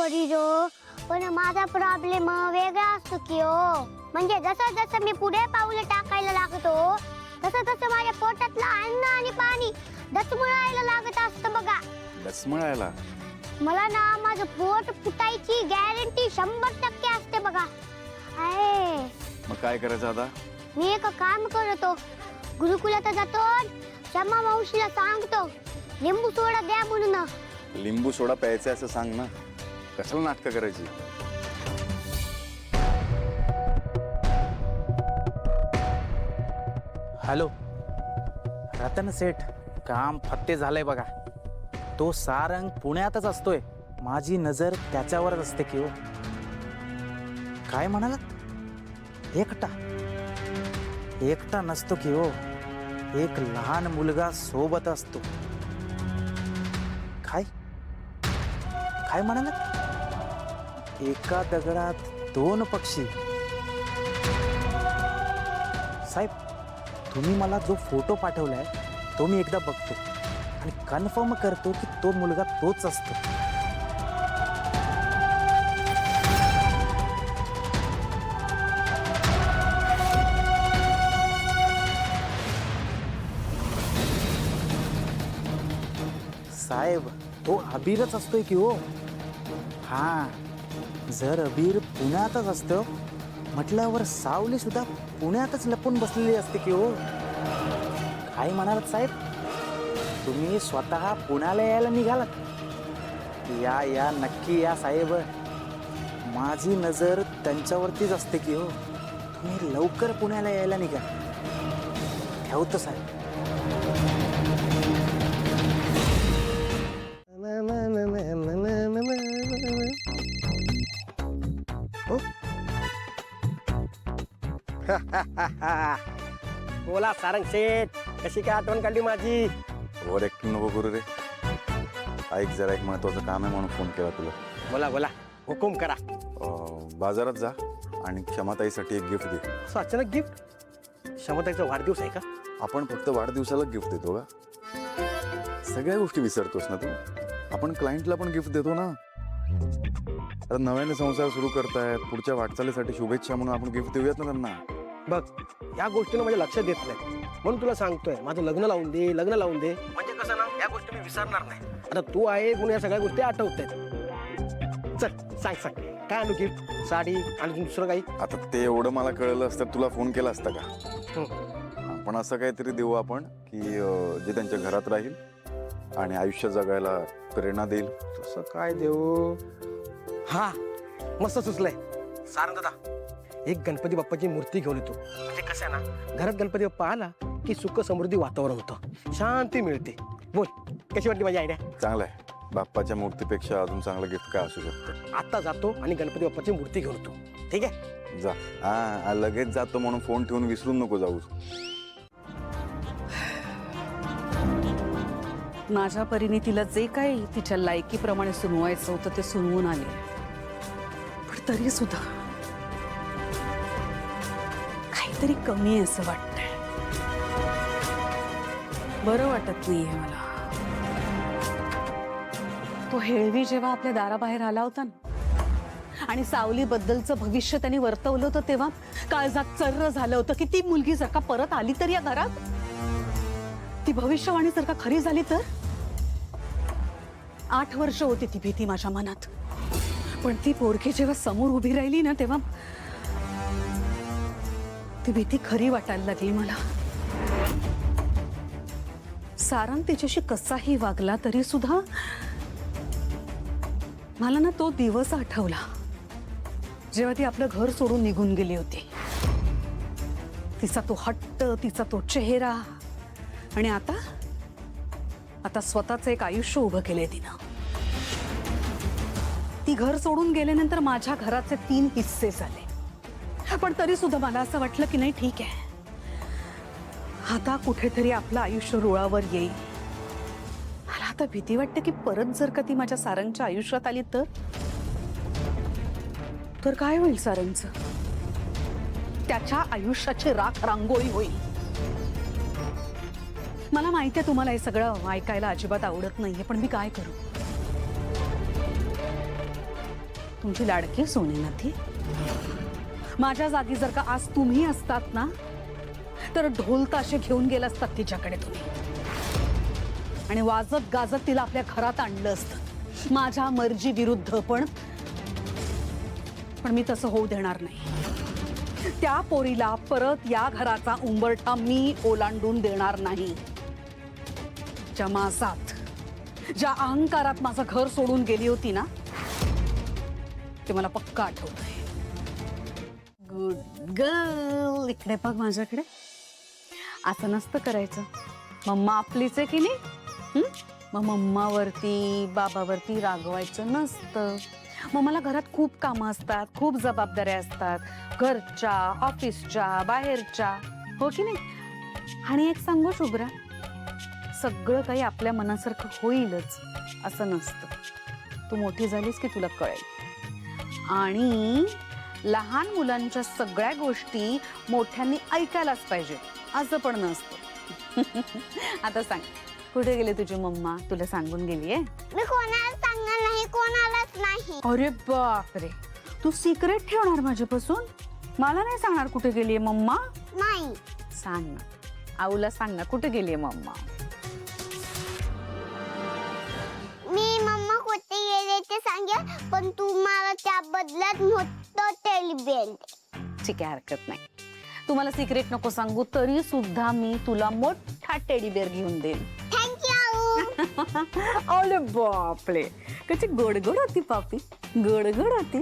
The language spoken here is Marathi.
परीरो, पण माझा प्रॉब्लेम वेगळा असतो की हो. म्हणजे जसं जसं मी पुढे पाऊल टाकायला लागतो तसं तसं माझ्या पोटातलं अन्न आणि पाणी डचमळायला लागत असतं बघा. डचमळायला? मला ना माझं पोट फुटायची गॅरंटी 100% असते बघा. आहे मग काय करायचं आता? मी एक काम करतो, गुरुकुलात जातो, शम्मा मावशीला सांगतो लिंबू सोडा द्या म्हणून. लिंबू सोडा प्यायचा असं सांग ना, कशाला नाटकं करायची? हॅलो रतन सेठ, काम फत्ते झालंय बघा. तो सारंग पुण्यातच असतोय, माझी नजर त्याच्यावरच असते की हो. काय म्हणालात? एकटा? एकटा नसतो की हो, एक लहान मुलगा सोबत असतो. काय काय म्हणालात? एका दगडात 2 पक्षी. साहेब, तुम्ही मला जो फोटो पाठवलाय तो मी एकदा बघतो आणि कन्फर्म करतो की तो मुलगा तोच असतो. साहेब, तो अबीरच असतोय की हो. हा, जर अबीर पुण्यातच असतो म्हटल्यावर सावली सुद्धा पुण्यातच लपून बसलेली असते की हो. काय म्हणालात साहेब? तुम्ही स्वतः पुण्याला यायला निघालात? या या, नक्की या साहेब. माझी नजर त्यांच्यावरतीच असते की हो. तुम्ही लवकर पुण्याला यायला निघा. ठेवतो साहेब. बोला सारंग शेठ, कशी काय आठवण काढली माझी? ओव्हर ऍक्टिंग नको करू रे. ऐक जरा, एक महत्वाचं काम आहे म्हणून फोन केला तुला. बोला बोला, हुकूम करा. बाजारात जा आणि क्षमाताईसाठी एक गिफ्ट दे. असं अचानक गिफ्ट? क्षमताईचा वाढदिवस आहे का? आपण फक्त वाढदिवसाला गिफ्ट देतो का? सगळ्या गोष्टी विसरतोस ना तू. आपण क्लायंटला पण गिफ्ट देतो ना. आता नव्याने संसार सुरू करतायत, पुढच्या वाटचालीसाठी शुभेच्छा म्हणून आपण गिफ्ट देऊयात ना त्यांना. बघ, या गोष्टीनं माझ्या लक्षात देत नाही म्हणून तुला सांगतोय, माझं लग्न लावून दे, लग्न लावून दे. म्हणजे कसं ना, या गोष्टी मी विसरणार नाही. आता तू आहे म्हणून या सगळ्या गोष्टी आठवत आहेत. चल सांग सांग, काय आणू गिफ्ट? साडी आणि दुसरं काही? आता ते एवढं मला कळलं असतं तुला फोन केला असता का? पण असं काहीतरी देऊ आपण की जे त्यांच्या घरात राहील आणि आयुष्य जगायला प्रेरणा देईल. तसं काय देऊ? हा, मस्त सुचलंय सारंग दादा. एक गणपती बाप्पाची मूर्ती घेऊन येतो. म्हणजे कसं आहे ना, घरात गणपती बाप्पा आला की सुख समृद्धी वातावरण होतं, शांती मिळते. बोल, कशी वाटली माझी आयडिया? चांगलं आहे. बाप्पाच्या मूर्तीपेक्षा अजून चांगलं गिफ्ट काय असू शकतं? आता जातो आणि गणपती बाप्पाची मूर्ती घेऊन येतो. ठीक आहे? जा. हा, लगेच जातो म्हणून फोन ठेवून विसरून नको जाऊ. माझ्या परीने तिला जे काही तिच्या लायकीप्रमाणे सुनवायचं होतं ते सुनवून आले, पण तरी सुद्धा काहीतरी कमी आहे असं वाटतंय. बरं वाटत नाहीये मला. तो हेळवी जेव्हा आपल्या दाराबाहेर आला होता ना आणि सावलीबद्दलचं भविष्य त्यांनी वर्तवलं होतं, तेव्हा काळजात चर्र झालं होतं की ती मुलगी जर का परत आली तर या घरात, ती भविष्यवाणी जर का खरी झाली तर. 8 वर्ष होती ती भीती माझ्या मनात, पण ती पोरगी जेव्हा समोर उभी राहिली ना तेव्हा ती भीती खरी वाटायला लागली मला. सारंग तिच्याशी कसाही वागला तरी सुद्धा मला ना तो दिवस आठवला जेव्हा ती आपलं घर सोडून निघून गेली होती. तिचा तो हट्ट, तिचा तो चेहरा, आणि आता स्वतःचं एक आयुष्य उभं केलंय तिनं. ती घर सोडून गेल्यानंतर माझ्या घराचे 3 हिस्से झाले, पण तरी सुद्धा मला असं वाटलं की नाही, ठीक आहे, आता कुठेतरी आपलं आयुष्य रुळावर येईल. मला आता भीती वाटते की परत जर का ती माझ्या सारंगच्या आयुष्यात आली तर काय होईल सारंगचं? त्याच्या आयुष्याची राख रांगोळी होईल. मला माहिती आहे तुम्हाला हे सगळं ऐकायला अजिबात आवडत नाहीये, पण मी काय करू? तुमची लाडकी सोने ना ती. माझ्या जागी जर का आज तुम्ही असतात ना तर ढोल ताशे घेऊन गेला असतात तिच्याकडे तुम्ही आणि वाजत गाजत तिला आपल्या घरात आणलं असतं माझ्या मर्जी विरुद्ध. पण मी तसं होऊ देणार नाही. त्या पोरीला परत या घराचा उंबरठा मी ओलांडून देणार नाही. ज्या मासात ज्या अहंकारात माझं घर सोडून गेली होती ना ते मला पक्का आठवतंय. Good girl. इकडे बघ माझ्याकडे. असं नसतं करायचं. मम्मा आपलीच आहे की नाही. मग मम्मावरती बाबावरती रागवायचं नसतं. मग मला घरात खूप कामं असतात, खूप जबाबदाऱ्या असतात, घरच्या, ऑफिसच्या, बाहेरच्या, हो की नाही. आणि एक सांगू शुभ्रा, सगळं काही आपल्या मनासारखं होईलच असं नसतं. तू मोठी झालीस की तुला कळेल. आणि लहान मुलांच्या सगळ्या गोष्टी मोठ्यांनी ऐकायलाच पाहिजे असं पण नसतं. आता सांग, कुठे गेली तुझी मम्मा? तुला सांगून गेलीये? मी कोणाला सांगणार नाही, कोणालाच नाही. अरे बापरे, तू सिक्रेट ठेवणार माझ्यापासून? मला नाही सांगणार कुठे गेलीये मम्मा? नाही. सांग ना, आऊला सांग ना, कुठे गेलीये मम्मा? मी मम्मा कुठे गेले ते सांगेल, पण तू मला त्या बदल्यात मोठं टेलिबेल. ठीक आहे, हरकत नाही. तुम्हाला सिक्रेट नको सांगू तरी सुद्धा मी तुला मोठा टेडी बेअर घेऊन देईन. थँक्यू. अरे बापरे, कशी गोड गोड होती पापी, गोड गोड होती.